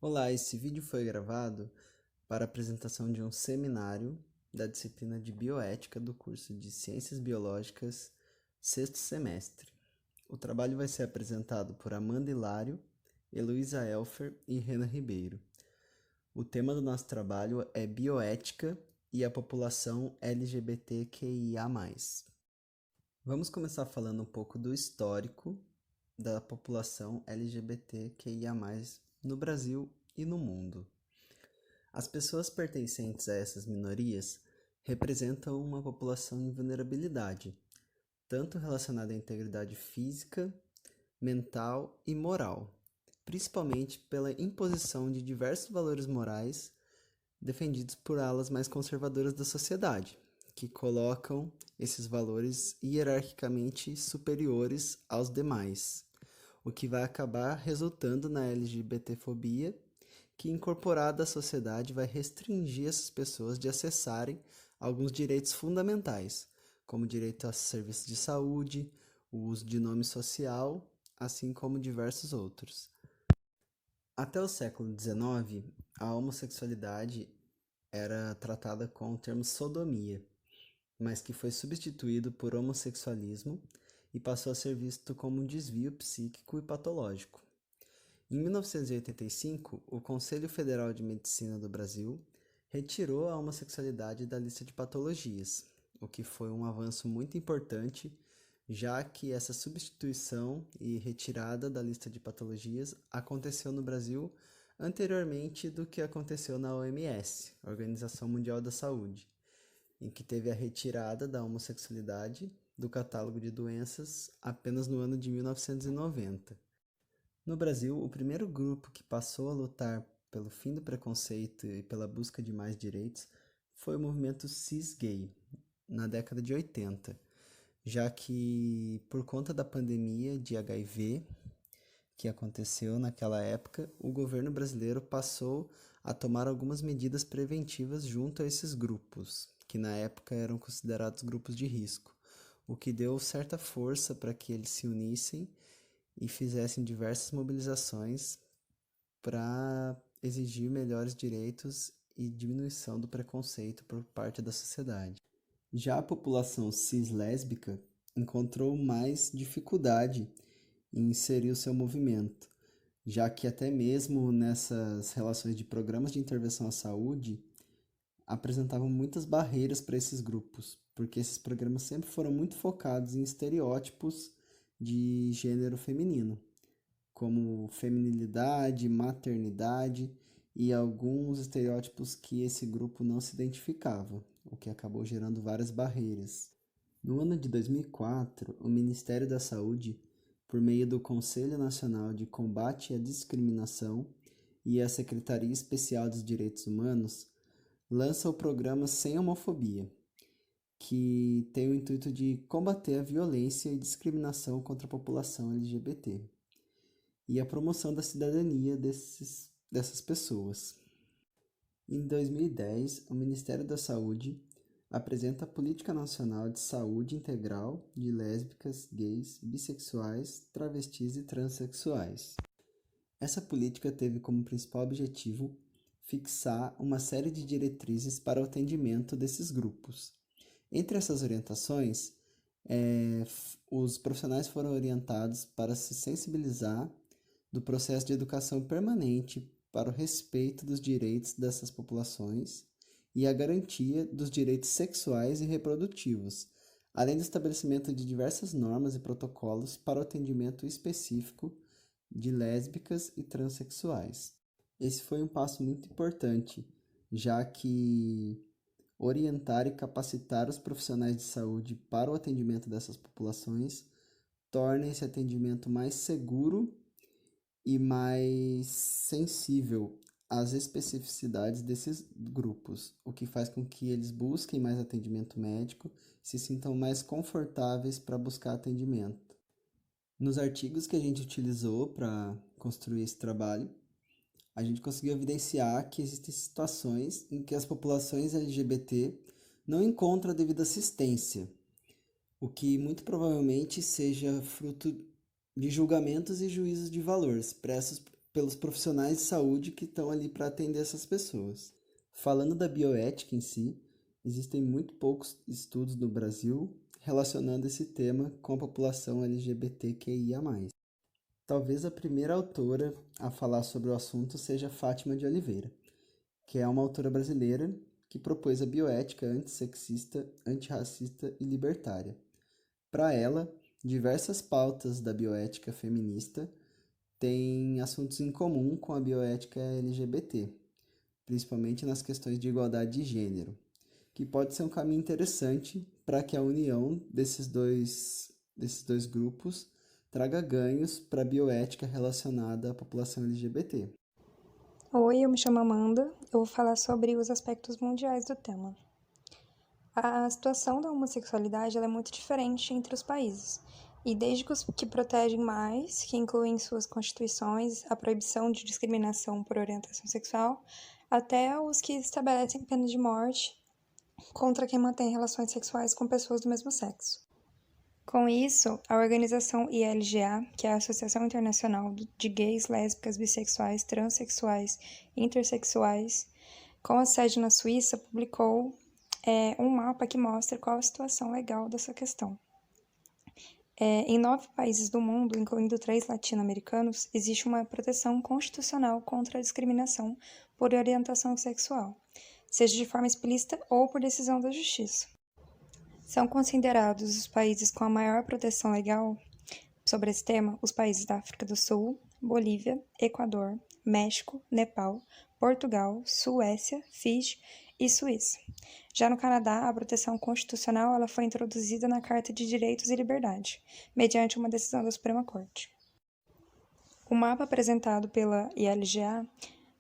Olá, esse vídeo foi gravado para a apresentação de um seminário da disciplina de Bioética do curso de Ciências Biológicas, sexto semestre. O trabalho vai ser apresentado por Amanda Hilário, Heloísa Elfer e Renan Ribeiro. O tema do nosso trabalho é Bioética e a população LGBTQIA+. Vamos começar falando um pouco do histórico da população LGBTQIA+, no Brasil e no mundo. As pessoas pertencentes a essas minorias representam uma população em vulnerabilidade, tanto relacionada à integridade física, mental e moral, principalmente pela imposição de diversos valores morais defendidos por alas mais conservadoras da sociedade, que colocam esses valores hierarquicamente superiores aos demais, o que vai acabar resultando na LGBTfobia, que incorporada à sociedade vai restringir essas pessoas de acessarem alguns direitos fundamentais, como o direito a serviços de saúde, o uso de nome social, assim como diversos outros. Até o século XIX, a homossexualidade era tratada com o termo sodomia, mas que foi substituído por homossexualismo e passou a ser visto como um desvio psíquico e patológico. Em 1985, o Conselho Federal de Medicina do Brasil retirou a homossexualidade da lista de patologias, o que foi um avanço muito importante, já que essa substituição e retirada da lista de patologias aconteceu no Brasil anteriormente do que aconteceu na OMS, Organização Mundial da Saúde, em que teve a retirada da homossexualidade do catálogo de doenças apenas no ano de 1990. No Brasil, o primeiro grupo que passou a lutar pelo fim do preconceito e pela busca de mais direitos foi o movimento cis-gay, na década de 80, já que, por conta da pandemia de HIV que aconteceu naquela época, o governo brasileiro passou a tomar algumas medidas preventivas junto a esses grupos, que na época eram considerados grupos de risco, o que deu certa força para que eles se unissem e fizessem diversas mobilizações para exigir melhores direitos e diminuição do preconceito por parte da sociedade. Já a população cis-lésbica encontrou mais dificuldade em inserir o seu movimento, já que até mesmo nessas relações de programas de intervenção à saúde apresentavam muitas barreiras para esses grupos, porque esses programas sempre foram muito focados em estereótipos de gênero feminino, como feminilidade, maternidade e alguns estereótipos que esse grupo não se identificava, o que acabou gerando várias barreiras. No ano de 2004, o Ministério da Saúde, por meio do Conselho Nacional de Combate à Discriminação e a Secretaria Especial dos Direitos Humanos, lança o programa Sem Homofobia, que tem o intuito de combater a violência e discriminação contra a população LGBT e a promoção da cidadania dessas pessoas. Em 2010, o Ministério da Saúde apresenta a Política Nacional de Saúde Integral de Lésbicas, Gays, Bissexuais, Travestis e Transsexuais. Essa política teve como principal objetivo fixar uma série de diretrizes para o atendimento desses grupos. Entre essas orientações, os profissionais foram orientados para se sensibilizar do processo de educação permanente para o respeito dos direitos dessas populações e a garantia dos direitos sexuais e reprodutivos, além do estabelecimento de diversas normas e protocolos para o atendimento específico de lésbicas e transexuais. Esse foi um passo muito importante, já que orientar e capacitar os profissionais de saúde para o atendimento dessas populações torna esse atendimento mais seguro e mais sensível às especificidades desses grupos, o que faz com que eles busquem mais atendimento médico e se sintam mais confortáveis para buscar atendimento. Nos artigos que a gente utilizou para construir esse trabalho, a gente conseguiu evidenciar que existem situações em que as populações LGBT não encontram a devida assistência, o que muito provavelmente seja fruto de julgamentos e juízos de valor expressos pelos profissionais de saúde que estão ali para atender essas pessoas. Falando da bioética em si, existem muito poucos estudos no Brasil relacionando esse tema com a população LGBTQIA+. Talvez a primeira autora a falar sobre o assunto seja Fátima de Oliveira, que é uma autora brasileira que propôs a bioética antissexista, antirracista e libertária. Para ela, diversas pautas da bioética feminista têm assuntos em comum com a bioética LGBT, principalmente nas questões de igualdade de gênero, que pode ser um caminho interessante para que a união desses dois grupos traga ganhos para a bioética relacionada à população LGBT. Oi, eu me chamo Amanda. Eu vou falar sobre os aspectos mundiais do tema. A situação da homossexualidade ela é muito diferente entre os países. E desde que os que protegem mais, que incluem em suas constituições a proibição de discriminação por orientação sexual, até os que estabelecem pena de morte contra quem mantém relações sexuais com pessoas do mesmo sexo. Com isso, a organização ILGA, que é a Associação Internacional de Gays, Lésbicas, Bissexuais, Transsexuais e Intersexuais, com a sede na Suíça, publicou um mapa que mostra qual a situação legal dessa questão. Em 9 países do mundo, incluindo 3 latino-americanos, existe uma proteção constitucional contra a discriminação por orientação sexual, seja de forma explícita ou por decisão da justiça. São considerados os países com a maior proteção legal sobre esse tema os países da África do Sul, Bolívia, Equador, México, Nepal, Portugal, Suécia, Fiji e Suíça. Já no Canadá, a proteção constitucional ela foi introduzida na Carta de Direitos e Liberdade, mediante uma decisão da Suprema Corte. O mapa apresentado pela ILGA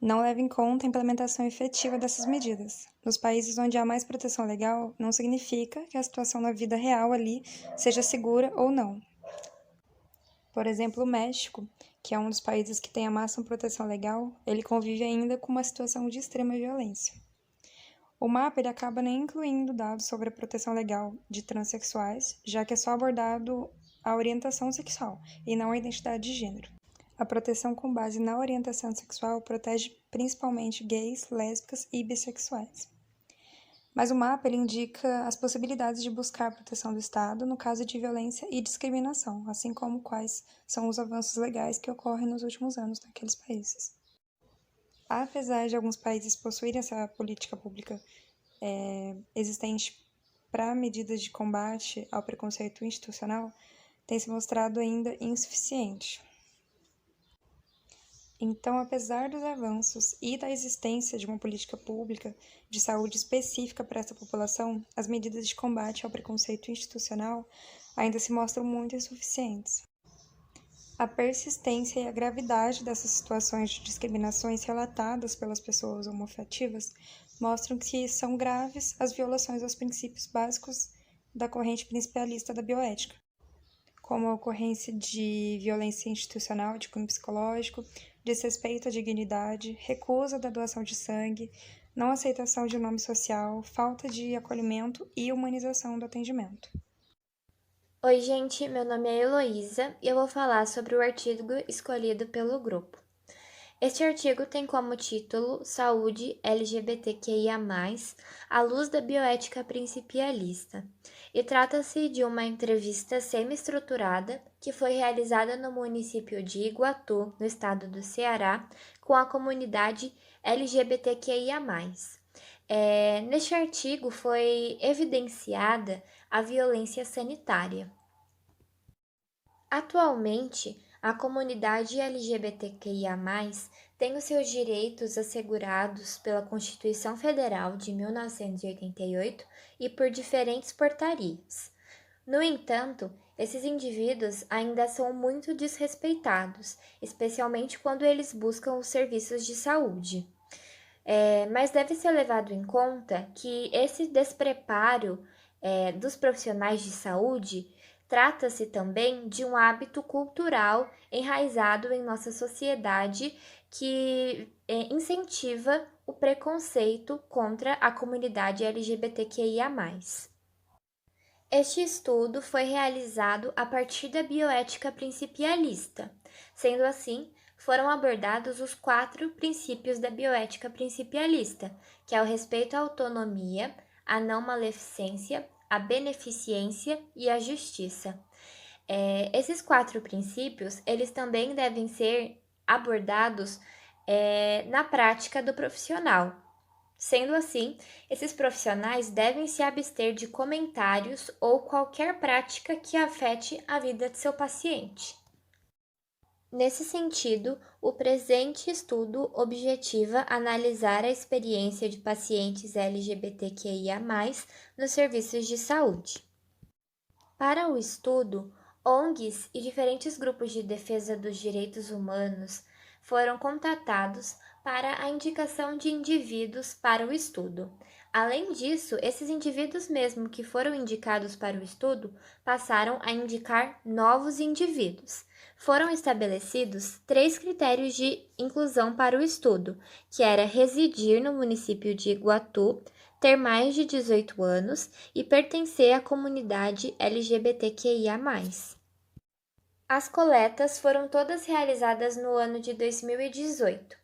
não leva em conta a implementação efetiva dessas medidas. Nos países onde há mais proteção legal, não significa que a situação na vida real ali seja segura ou não. Por exemplo, o México, que é um dos países que tem a máxima proteção legal, ele convive ainda com uma situação de extrema violência. O mapa ele acaba nem incluindo dados sobre a proteção legal de transexuais, já que é só abordado a orientação sexual e não a identidade de gênero. A proteção com base na orientação sexual protege principalmente gays, lésbicas e bissexuais. Mas o mapa ele indica as possibilidades de buscar proteção do Estado no caso de violência e discriminação, assim como quais são os avanços legais que ocorrem nos últimos anos naqueles países. Apesar de alguns países possuírem essa política pública existente para medidas de combate ao preconceito institucional, tem se mostrado ainda insuficiente. Então, apesar dos avanços e da existência de uma política pública de saúde específica para essa população, as medidas de combate ao preconceito institucional ainda se mostram muito insuficientes. A persistência e a gravidade dessas situações de discriminações relatadas pelas pessoas homoafetivas mostram que são graves as violações aos princípios básicos da corrente principalista da bioética, como a ocorrência de violência institucional, de cunho psicológico, desrespeito à dignidade, recusa da doação de sangue, não aceitação de nome social, falta de acolhimento e humanização do atendimento. Oi, gente, meu nome é Heloísa e eu vou falar sobre o artigo escolhido pelo grupo. Este artigo tem como título Saúde LGBTQIA+, à luz da bioética principialista, e trata-se de uma entrevista semi-estruturada que foi realizada no município de Iguatu, no estado do Ceará, com a comunidade LGBTQIA+. Neste artigo foi evidenciada a violência sanitária. Atualmente, a comunidade LGBTQIA+, tem os seus direitos assegurados pela Constituição Federal de 1988 e por diferentes portarias. No entanto, esses indivíduos ainda são muito desrespeitados, especialmente quando eles buscam os serviços de saúde. Mas deve ser levado em conta que esse despreparo dos profissionais de saúde trata-se também de um hábito cultural enraizado em nossa sociedade que incentiva o preconceito contra a comunidade LGBTQIA+. Este estudo foi realizado a partir da bioética principialista. Sendo assim, foram abordados os 4 princípios da bioética principialista, que é o respeito à autonomia, a não maleficência, a beneficência e a justiça. Esses 4 princípios, eles também devem ser abordados na prática do profissional. Sendo assim, esses profissionais devem se abster de comentários ou qualquer prática que afete a vida de seu paciente. Nesse sentido, o presente estudo objetiva analisar a experiência de pacientes LGBTQIA+, nos serviços de saúde. Para o estudo, ONGs e diferentes grupos de defesa dos direitos humanos foram contatados para a indicação de indivíduos para o estudo. Além disso, esses indivíduos mesmo que foram indicados para o estudo passaram a indicar novos indivíduos. Foram estabelecidos 3 critérios de inclusão para o estudo, que era residir no município de Iguatu, ter mais de 18 anos e pertencer à comunidade LGBTQIA+. As coletas foram todas realizadas no ano de 2018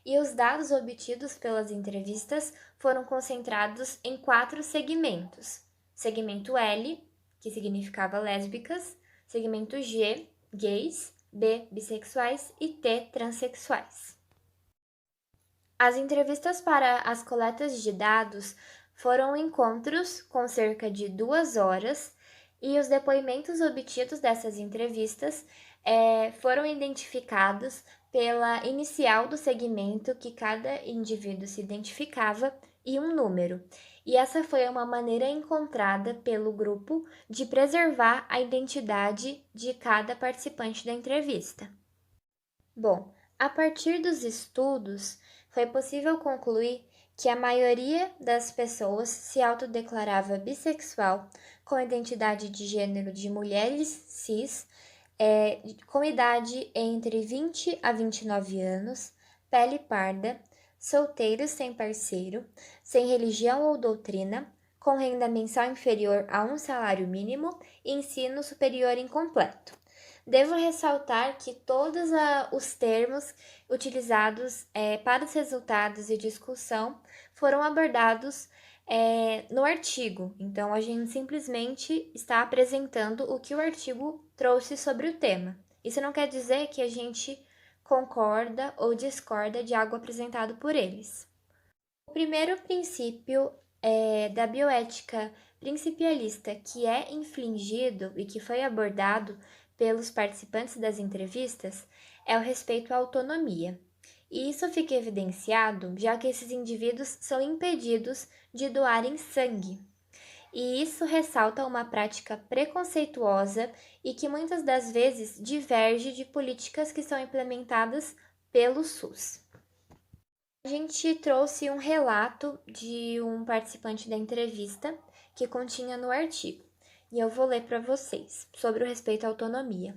e os dados obtidos pelas entrevistas foram concentrados em 4 segmentos. Segmento L, que significava lésbicas, segmento G, gays, B, bissexuais e T, transexuais. As entrevistas para as coletas de dados foram encontros com cerca de 2 horas e os depoimentos obtidos dessas entrevistas foram identificados pela inicial do segmento que cada indivíduo se identificava e um número. E essa foi uma maneira encontrada pelo grupo de preservar a identidade de cada participante da entrevista. Bom, a partir dos estudos, foi possível concluir que a maioria das pessoas se autodeclarava bissexual, com identidade de gênero de mulheres cis, com idade entre 20 a 29 anos, pele parda, solteiros sem parceiro, sem religião ou doutrina, com renda mensal inferior a 1 salário mínimo e ensino superior incompleto. Devo ressaltar que todos os termos utilizados para os resultados e discussão foram abordados no artigo. Então, a gente simplesmente está apresentando o que o artigo trouxe sobre o tema. Isso não quer dizer que a gente concorda ou discorda de algo apresentado por eles. O primeiro princípio da bioética principialista que é infringido e que foi abordado pelos participantes das entrevistas é o respeito à autonomia. E isso fica evidenciado já que esses indivíduos são impedidos de doarem sangue. E isso ressalta uma prática preconceituosa e que muitas das vezes diverge de políticas que são implementadas pelo SUS. A gente trouxe um relato de um participante da entrevista que continha no artigo. E eu vou ler para vocês sobre o respeito à autonomia.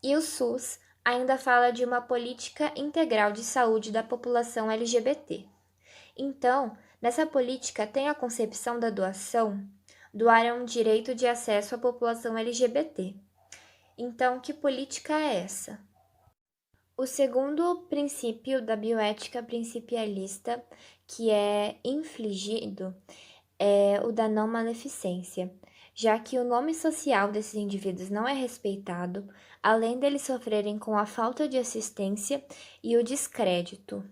E o SUS ainda fala de uma política integral de saúde da população LGBT. Então, nessa política tem a concepção da doação. Doar é um direito de acesso à população LGBT. Então, que política é essa? O segundo princípio da bioética principialista que é infligido é o da não maleficência, já que o nome social desses indivíduos não é respeitado, além deles sofrerem com a falta de assistência e o descrédito.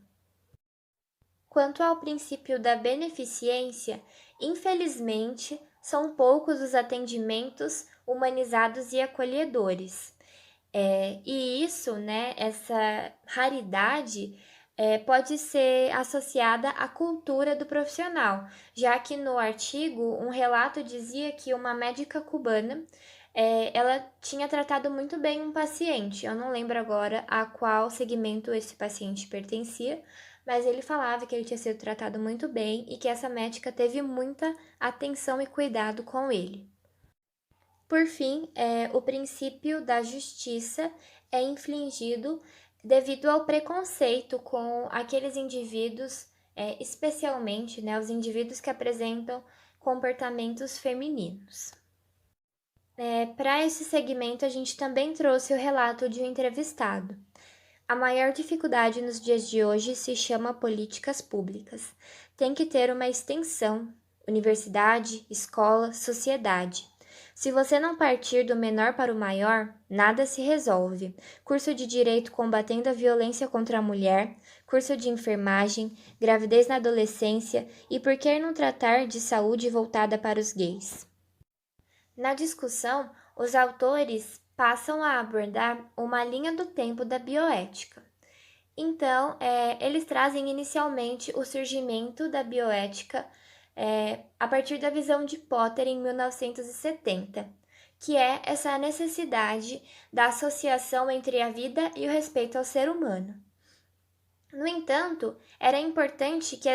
Quanto ao princípio da beneficência, infelizmente, são poucos os atendimentos humanizados e acolhedores. E isso, essa raridade, pode ser associada à cultura do profissional, já que no artigo um relato dizia que uma médica cubana ela tinha tratado muito bem um paciente. Eu não lembro agora a qual segmento esse paciente pertencia, mas ele falava que ele tinha sido tratado muito bem e que essa médica teve muita atenção e cuidado com ele. Por fim, o princípio da justiça é infligido devido ao preconceito com aqueles indivíduos, especialmente os indivíduos que apresentam comportamentos femininos. Para esse segmento, a gente também trouxe o relato de um entrevistado. A maior dificuldade nos dias de hoje se chama políticas públicas. Tem que ter uma extensão, universidade, escola, sociedade. Se você não partir do menor para o maior, nada se resolve. Curso de Direito combatendo a violência contra a mulher, curso de enfermagem, gravidez na adolescência e por que não tratar de saúde voltada para os gays. Na discussão, os autores passam a abordar uma linha do tempo da bioética. Então, eles trazem inicialmente o surgimento da bioética a partir da visão de Potter em 1970, que é essa necessidade da associação entre a vida e o respeito ao ser humano. No entanto, era importante que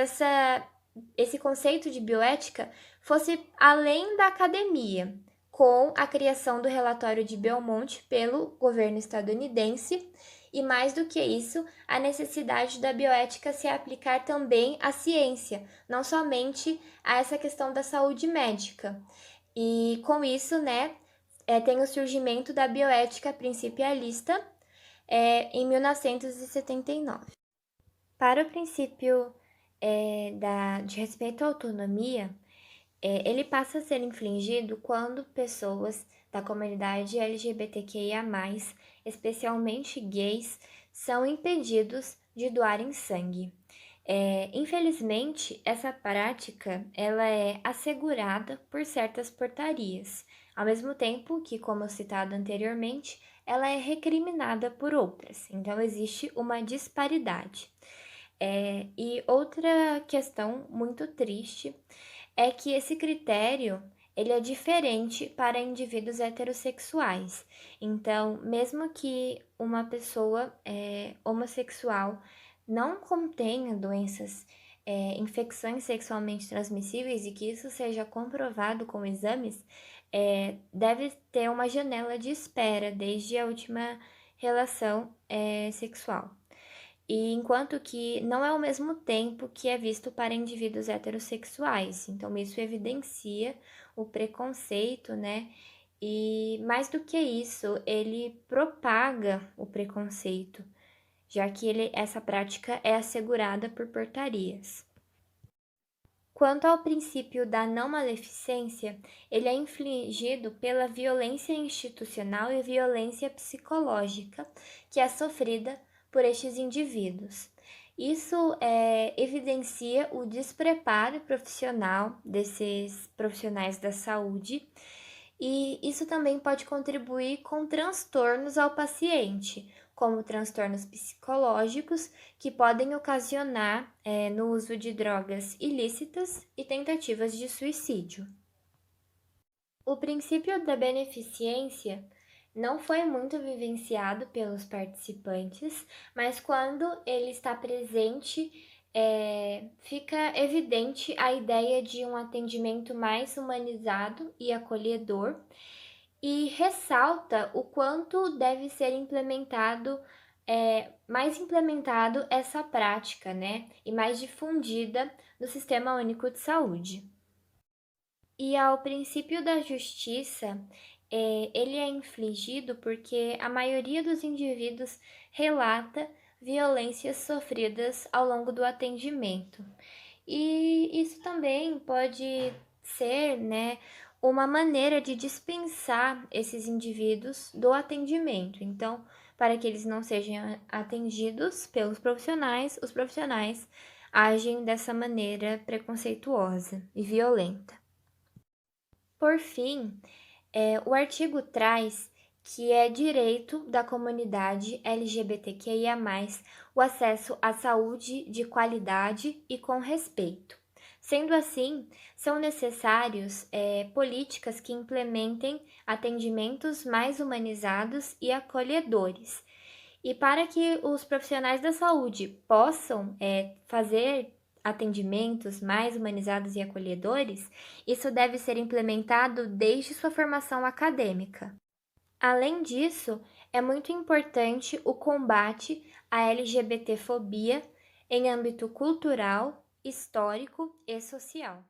esse conceito de bioética fosse além da academia, com a criação do relatório de Belmont pelo governo estadunidense, e mais do que isso, a necessidade da bioética se aplicar também à ciência, não somente a essa questão da saúde médica. E com isso, tem o surgimento da bioética principialista em 1979. Para o princípio de respeito à autonomia, ele passa a ser infligido quando pessoas da comunidade LGBTQIA+, especialmente gays, são impedidos de doarem sangue. Infelizmente, essa prática ela é assegurada por certas portarias, ao mesmo tempo que, como citado anteriormente, ela é recriminada por outras. Então, existe uma disparidade. E outra questão muito triste é que esse critério ele é diferente para indivíduos heterossexuais. Então, mesmo que uma pessoa homossexual não contenha doenças, infecções sexualmente transmissíveis e que isso seja comprovado com exames, deve ter uma janela de espera desde a última relação sexual. E enquanto que não é ao mesmo tempo que é visto para indivíduos heterossexuais. Então, isso evidencia o preconceito, E mais do que isso, ele propaga o preconceito, já que essa prática é assegurada por portarias. Quanto ao princípio da não maleficência, ele é infligido pela violência institucional e violência psicológica que é sofrida por estes indivíduos. Isso evidencia o despreparo profissional desses profissionais da saúde e isso também pode contribuir com transtornos ao paciente, como transtornos psicológicos que podem ocasionar no uso de drogas ilícitas e tentativas de suicídio. O princípio da beneficência não foi muito vivenciado pelos participantes, mas quando ele está presente, fica evidente a ideia de um atendimento mais humanizado e acolhedor, e ressalta o quanto deve ser mais implementado essa prática, e mais difundida no Sistema Único de Saúde. E ao princípio da justiça, ele é infligido porque a maioria dos indivíduos relata violências sofridas ao longo do atendimento. E isso também pode ser, uma maneira de dispensar esses indivíduos do atendimento. Então, para que eles não sejam atendidos pelos profissionais, os profissionais agem dessa maneira preconceituosa e violenta. Por fim, o artigo traz que é direito da comunidade LGBTQIA+, o acesso à saúde de qualidade e com respeito. Sendo assim, são necessários políticas que implementem atendimentos mais humanizados e acolhedores. E para que os profissionais da saúde possam fazer atendimentos mais humanizados e acolhedores, isso deve ser implementado desde sua formação acadêmica. Além disso, é muito importante o combate à LGBTfobia em âmbito cultural, histórico e social.